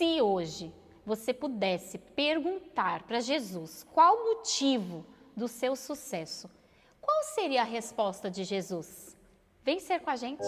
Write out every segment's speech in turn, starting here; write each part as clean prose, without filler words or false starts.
Se hoje você pudesse perguntar para Jesus qual o motivo do seu sucesso, qual seria a resposta de Jesus? Vem ser com a gente!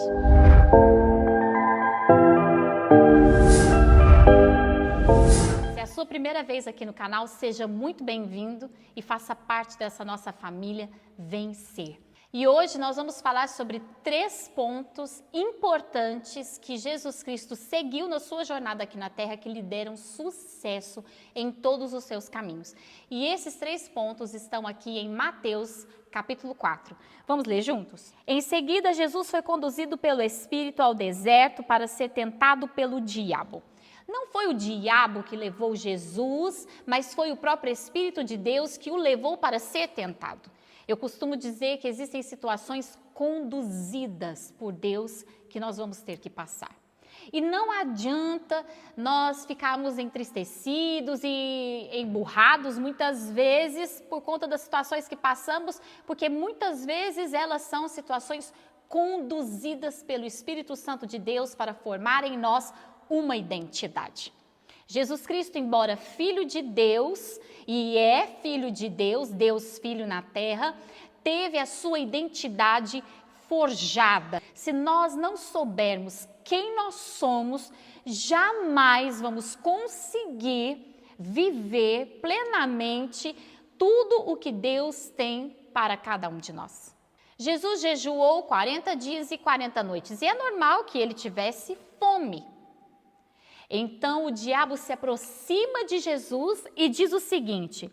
Se é a sua primeira vez aqui no canal, seja muito bem-vindo e faça parte dessa nossa família Vencer. E hoje nós vamos falar sobre 3 pontos importantes que Jesus Cristo seguiu na sua jornada aqui na Terra, que lhe deram sucesso em todos os seus caminhos. E esses 3 pontos estão aqui em Mateus, capítulo 4. Vamos ler juntos? Em seguida, Jesus foi conduzido pelo Espírito ao deserto para ser tentado pelo diabo. Não foi o diabo que levou Jesus, mas foi o próprio Espírito de Deus que o levou para ser tentado. Eu costumo dizer que existem situações conduzidas por Deus que nós vamos ter que passar. E não adianta nós ficarmos entristecidos e emburrados muitas vezes por conta das situações que passamos, porque muitas vezes elas são situações conduzidas pelo Espírito Santo de Deus para formar em nós uma identidade. Jesus Cristo, embora Filho de Deus, e é Filho de Deus, Deus Filho na Terra, teve a sua identidade forjada. Se nós não soubermos quem nós somos, jamais vamos conseguir viver plenamente tudo o que Deus tem para cada um de nós. Jesus jejuou 40 dias e 40 noites, e é normal que ele tivesse fome. Então o diabo se aproxima de Jesus e diz o seguinte: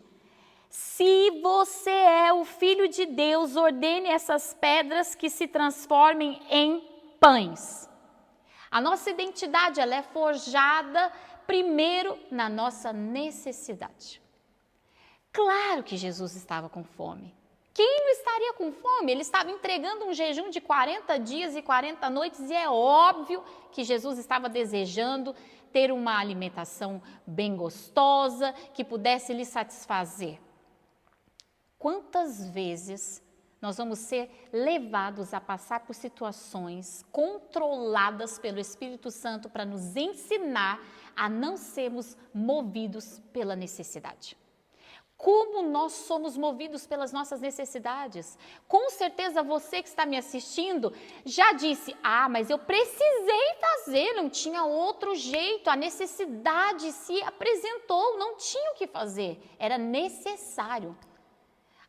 se você é o Filho de Deus, ordene essas pedras que se transformem em pães. A nossa identidade ela é forjada primeiro na nossa necessidade. Claro que Jesus estava com fome. Quem não estaria com fome? Ele estava entregando um jejum de 40 dias e 40 noites e é óbvio que Jesus estava desejando ter uma alimentação bem gostosa, que pudesse lhe satisfazer. Quantas vezes nós vamos ser levados a passar por situações controladas pelo Espírito Santo para nos ensinar a não sermos movidos pela necessidade? Como nós somos movidos pelas nossas necessidades? Com certeza você que está me assistindo já disse: mas eu precisei fazer, não tinha outro jeito, a necessidade se apresentou, não tinha o que fazer, era necessário.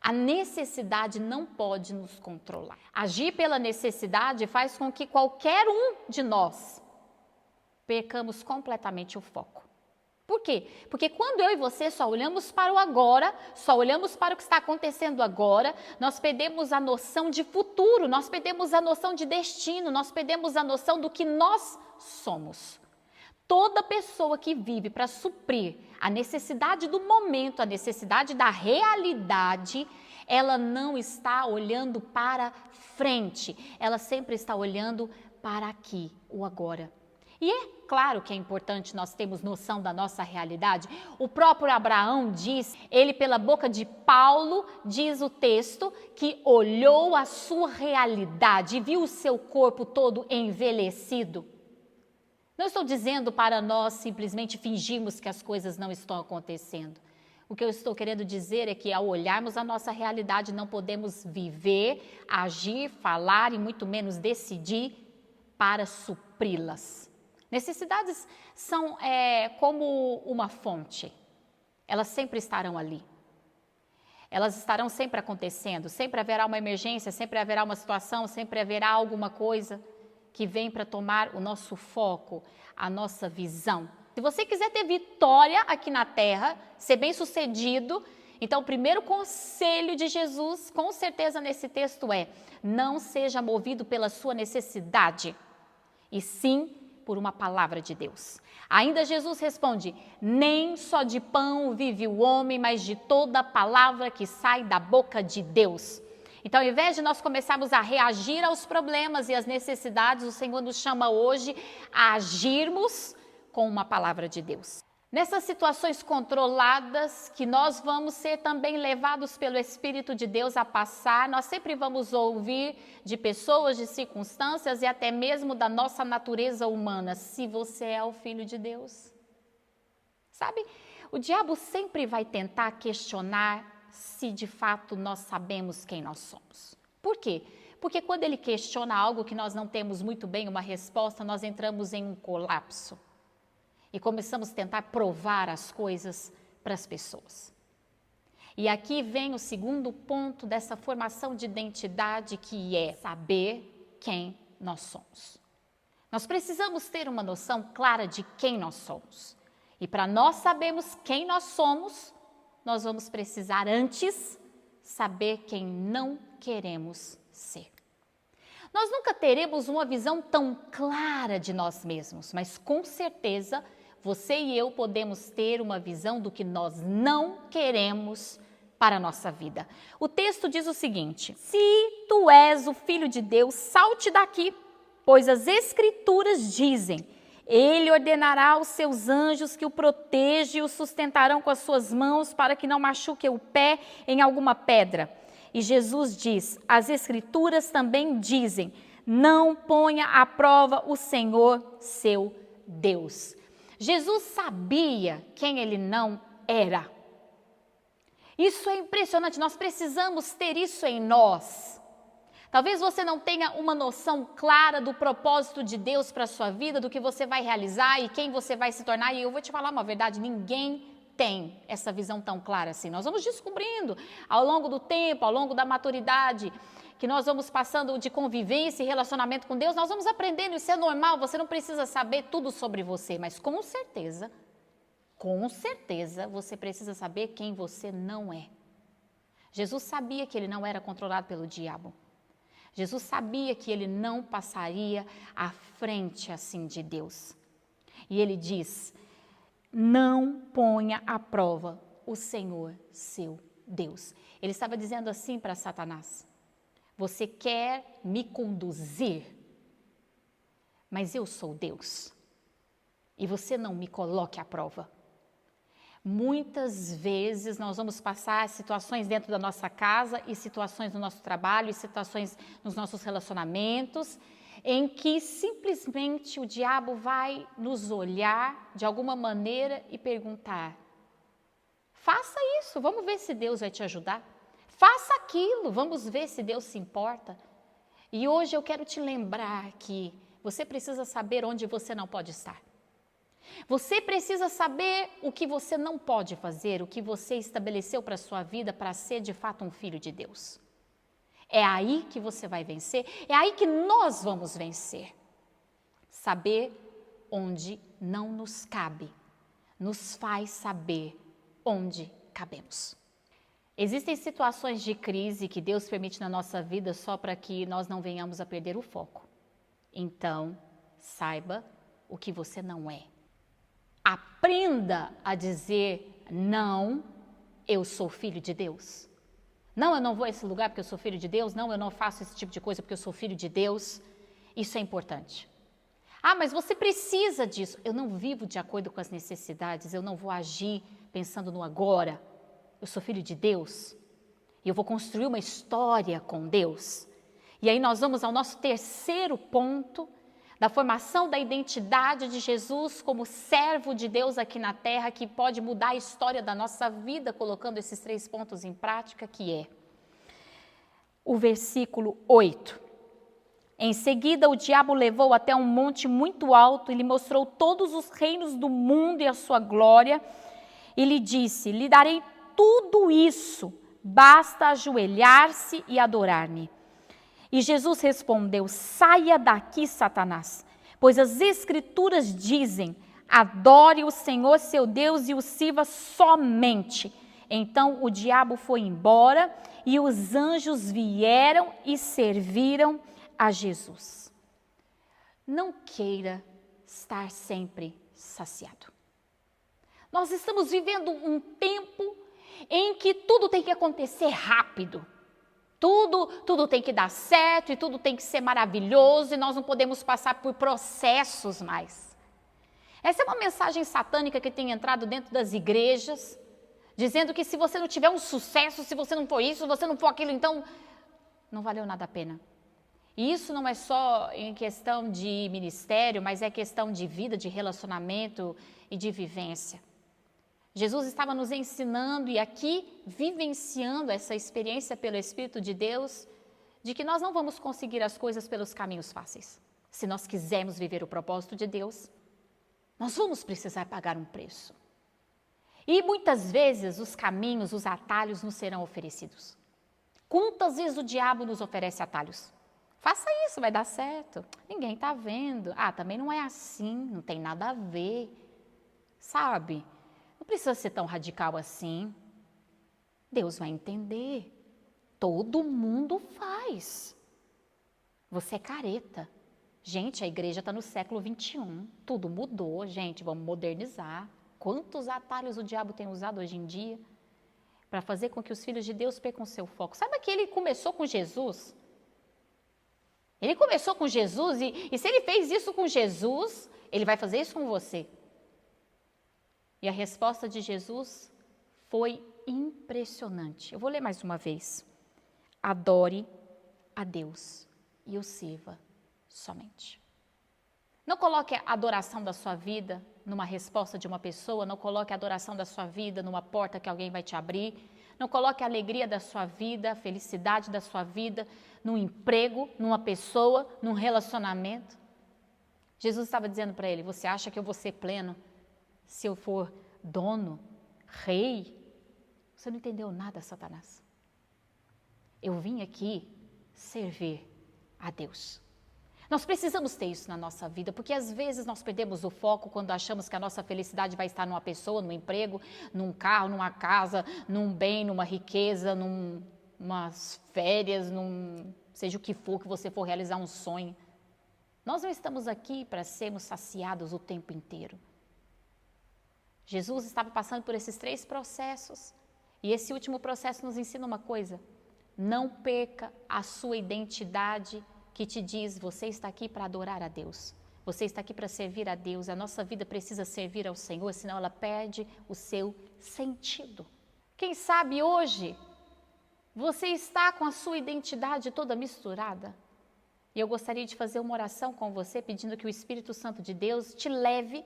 A necessidade não pode nos controlar. Agir pela necessidade faz com que qualquer um de nós percamos completamente o foco. Por quê? Porque quando eu e você só olhamos para o agora, só olhamos para o que está acontecendo agora, nós perdemos a noção de futuro, nós perdemos a noção de destino, nós perdemos a noção do que nós somos. Toda pessoa que vive para suprir a necessidade do momento, a necessidade da realidade, ela não está olhando para frente, ela sempre está olhando para aqui, o agora. E é claro que é importante nós termos noção da nossa realidade. O próprio Abraão diz, ele pela boca de Paulo, diz o texto, que olhou a sua realidade e viu o seu corpo todo envelhecido. Não estou dizendo para nós simplesmente fingirmos que as coisas não estão acontecendo. O que eu estou querendo dizer é que ao olharmos a nossa realidade não podemos viver, agir, falar e muito menos decidir para supri-las. Necessidades são como uma fonte, elas sempre estarão ali, elas estarão sempre acontecendo, sempre haverá uma emergência, sempre haverá uma situação, sempre haverá alguma coisa que vem para tomar o nosso foco, a nossa visão. Se você quiser ter vitória aqui na Terra, ser bem-sucedido, então o primeiro conselho de Jesus, com certeza nesse texto não seja movido pela sua necessidade, e sim por uma palavra de Deus. Ainda Jesus responde: nem só de pão vive o homem, mas de toda a palavra que sai da boca de Deus. Então, ao invés de nós começarmos a reagir aos problemas e às necessidades, o Senhor nos chama hoje a agirmos com uma palavra de Deus. Nessas situações controladas que nós vamos ser também levados pelo Espírito de Deus a passar, nós sempre vamos ouvir de pessoas, de circunstâncias e até mesmo da nossa natureza humana: se você é o Filho de Deus, Sabe, o diabo sempre vai tentar questionar se de fato nós sabemos quem nós somos. Por quê? Porque quando ele questiona algo que nós não temos muito bem uma resposta, nós entramos em um colapso e começamos a tentar provar as coisas para as pessoas. E aqui vem o segundo ponto dessa formação de identidade, que é saber quem nós somos. Nós precisamos ter uma noção clara de quem nós somos. E para nós sabermos quem nós somos, nós vamos precisar antes saber quem não queremos ser. Nós nunca teremos uma visão tão clara de nós mesmos, mas com certeza você e eu podemos ter uma visão do que nós não queremos para a nossa vida. O texto diz o seguinte: se tu és o Filho de Deus, salte daqui, pois as Escrituras dizem: ele ordenará aos seus anjos que o protejam e o sustentarão com as suas mãos para que não machuque o pé em alguma pedra. E Jesus diz: as Escrituras também dizem: não ponha à prova o Senhor, seu Deus. Jesus sabia quem ele não era. Isso é impressionante, nós precisamos ter isso em nós. Talvez você não tenha uma noção clara do propósito de Deus para a sua vida, do que você vai realizar e quem você vai se tornar. E eu vou te falar uma verdade, ninguém tem essa visão tão clara assim. Nós vamos descobrindo ao longo do tempo, ao longo da maturidade, que nós vamos passando de convivência e relacionamento com Deus, nós vamos aprendendo, isso é normal, você não precisa saber tudo sobre você, mas com certeza você precisa saber quem você não é. Jesus sabia que ele não era controlado pelo diabo. Jesus sabia que ele não passaria à frente assim de Deus. E ele diz: não ponha à prova o Senhor, seu Deus. Ele estava dizendo assim para Satanás: você quer me conduzir, mas eu sou Deus. E você não me coloque à prova. Muitas vezes nós vamos passar situações dentro da nossa casa e situações no nosso trabalho e situações nos nossos relacionamentos em que simplesmente o diabo vai nos olhar de alguma maneira e perguntar: faça isso, vamos ver se Deus vai te ajudar. Faça aquilo, vamos ver se Deus se importa. E hoje eu quero te lembrar que você precisa saber onde você não pode estar. Você precisa saber o que você não pode fazer, o que você estabeleceu para a sua vida para ser de fato um filho de Deus. É aí que você vai vencer, é aí que nós vamos vencer. Saber onde não nos cabe, nos faz saber onde cabemos. Existem situações de crise que Deus permite na nossa vida só para que nós não venhamos a perder o foco. Então, saiba o que você não é. Aprenda a dizer: não, eu sou filho de Deus. Não, eu não vou a esse lugar porque eu sou filho de Deus. Não, eu não faço esse tipo de coisa porque eu sou filho de Deus. Isso é importante. Ah, mas você precisa disso. Eu não vivo de acordo com as necessidades. Eu não vou agir pensando no agora. Eu sou filho de Deus. E eu vou construir uma história com Deus. E aí nós vamos ao nosso terceiro ponto da formação da identidade de Jesus como servo de Deus aqui na terra, que pode mudar a história da nossa vida, colocando esses 3 pontos em prática, que é o versículo 8. Em seguida, o diabo levou até um monte muito alto e lhe mostrou todos os reinos do mundo e a sua glória, e lhe disse: lhe darei tudo isso, basta ajoelhar-se e adorar-me. E Jesus respondeu: saia daqui, Satanás, pois as Escrituras dizem: adore o Senhor seu Deus e o sirva somente. Então o diabo foi embora e os anjos vieram e serviram a Jesus. Não queira estar sempre saciado. Nós estamos vivendo um tempo em que tudo tem que acontecer rápido. Tudo tem que dar certo e tudo tem que ser maravilhoso e nós não podemos passar por processos mais. Essa é uma mensagem satânica que tem entrado dentro das igrejas, dizendo que se você não tiver um sucesso, se você não for isso, se você não for aquilo, então não valeu nada a pena. E isso não é só em questão de ministério, mas é questão de vida, de relacionamento e de vivência. Jesus estava nos ensinando e aqui vivenciando essa experiência pelo Espírito de Deus, de que nós não vamos conseguir as coisas pelos caminhos fáceis. Se nós quisermos viver o propósito de Deus, nós vamos precisar pagar um preço. E muitas vezes os caminhos, os atalhos nos serão oferecidos. Quantas vezes o diabo nos oferece atalhos? Faça isso, vai dar certo. Ninguém está vendo. Também não é assim, não tem nada a ver. Sabe? Não precisa ser tão radical assim. Deus vai entender. Todo mundo faz. Você é careta. Gente, a igreja está no século 21. Tudo mudou, gente. Vamos modernizar. Quantos atalhos o diabo tem usado hoje em dia para fazer com que os filhos de Deus percam seu foco? Sabe que ele começou com Jesus? Ele começou com Jesus e se ele fez isso com Jesus, ele vai fazer isso com você. E a resposta de Jesus foi impressionante. Eu vou ler mais uma vez. Adore a Deus e o sirva somente. Não coloque a adoração da sua vida numa resposta de uma pessoa, não coloque a adoração da sua vida numa porta que alguém vai te abrir, não coloque a alegria da sua vida, a felicidade da sua vida num emprego, numa pessoa, num relacionamento. Jesus estava dizendo para ele, você acha que eu vou ser pleno se eu for dono, rei? Você não entendeu nada, Satanás. Eu vim aqui servir a Deus. Nós precisamos ter isso na nossa vida, porque às vezes nós perdemos o foco quando achamos que a nossa felicidade vai estar numa pessoa, num emprego, num carro, numa casa, num bem, numa riqueza, numas férias, seja o que for que você for realizar um sonho. Nós não estamos aqui para sermos saciados o tempo inteiro. Jesus estava passando por esses 3 processos e esse último processo nos ensina uma coisa: não perca a sua identidade que te diz, você está aqui para adorar a Deus, você está aqui para servir a Deus, a nossa vida precisa servir ao Senhor, senão ela perde o seu sentido. Quem sabe hoje você está com a sua identidade toda misturada? E eu gostaria de fazer uma oração com você, pedindo que o Espírito Santo de Deus te leve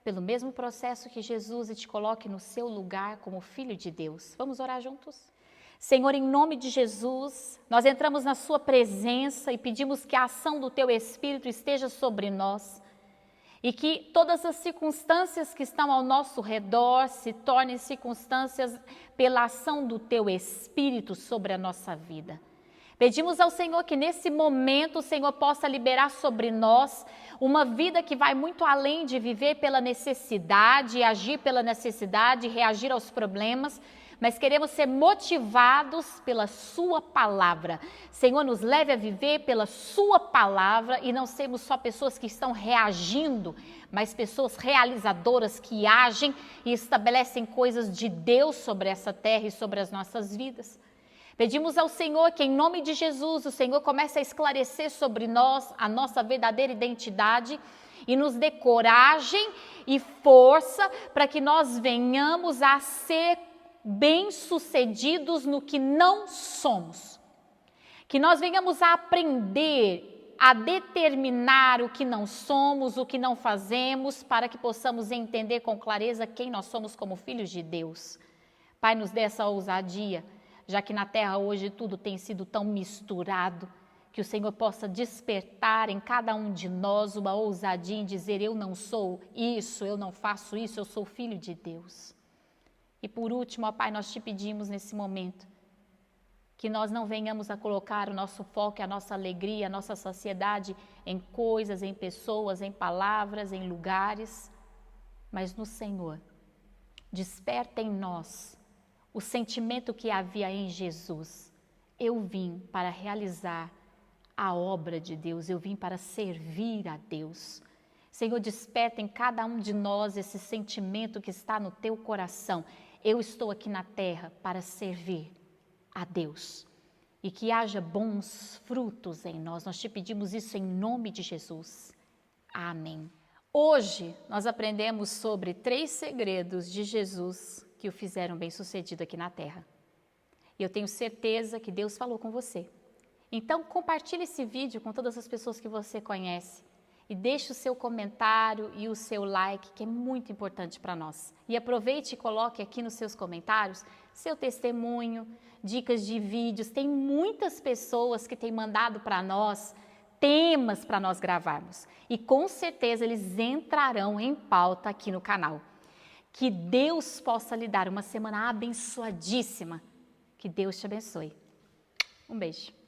pelo mesmo processo que Jesus e te coloque no seu lugar como filho de Deus. Vamos orar juntos? Senhor, em nome de Jesus, nós entramos na sua presença e pedimos que a ação do teu Espírito esteja sobre nós e que todas as circunstâncias que estão ao nosso redor se tornem circunstâncias pela ação do teu Espírito sobre a nossa vida. Pedimos ao Senhor que nesse momento o Senhor possa liberar sobre nós uma vida que vai muito além de viver pela necessidade, agir pela necessidade, reagir aos problemas, mas queremos ser motivados pela sua palavra. Senhor, nos leve a viver pela sua palavra e não sermos só pessoas que estão reagindo, mas pessoas realizadoras que agem e estabelecem coisas de Deus sobre essa terra e sobre as nossas vidas. Pedimos ao Senhor que, em nome de Jesus, o Senhor comece a esclarecer sobre nós a nossa verdadeira identidade e nos dê coragem e força para que nós venhamos a ser bem-sucedidos no que não somos. Que nós venhamos a aprender a determinar o que não somos, o que não fazemos, para que possamos entender com clareza quem nós somos como filhos de Deus. Pai, nos dê essa ousadia, já que na terra hoje tudo tem sido tão misturado, que o Senhor possa despertar em cada um de nós uma ousadia em dizer, eu não sou isso, eu não faço isso, eu sou filho de Deus. E por último, ó Pai, nós te pedimos nesse momento que nós não venhamos a colocar o nosso foco, a nossa alegria, a nossa saciedade em coisas, em pessoas, em palavras, em lugares, mas no Senhor. Desperta em nós o sentimento que havia em Jesus. Eu vim para realizar a obra de Deus, eu vim para servir a Deus. Senhor, desperta em cada um de nós esse sentimento que está no teu coração. Eu estou aqui na terra para servir a Deus. E que haja bons frutos em nós. Nós te pedimos isso em nome de Jesus. Amém. Hoje nós aprendemos sobre 3 segredos de Jesus que o fizeram bem-sucedido aqui na terra. E eu tenho certeza que Deus falou com você. Então, compartilhe esse vídeo com todas as pessoas que você conhece E deixe o seu comentário e o seu like, que é muito importante para nós. E aproveite e coloque aqui nos seus comentários seu testemunho, dicas de vídeos. Tem muitas pessoas que têm mandado para nós temas para nós gravarmos. E com certeza eles entrarão em pauta aqui no canal. Que Deus possa lhe dar uma semana abençoadíssima. Que Deus te abençoe. Um beijo.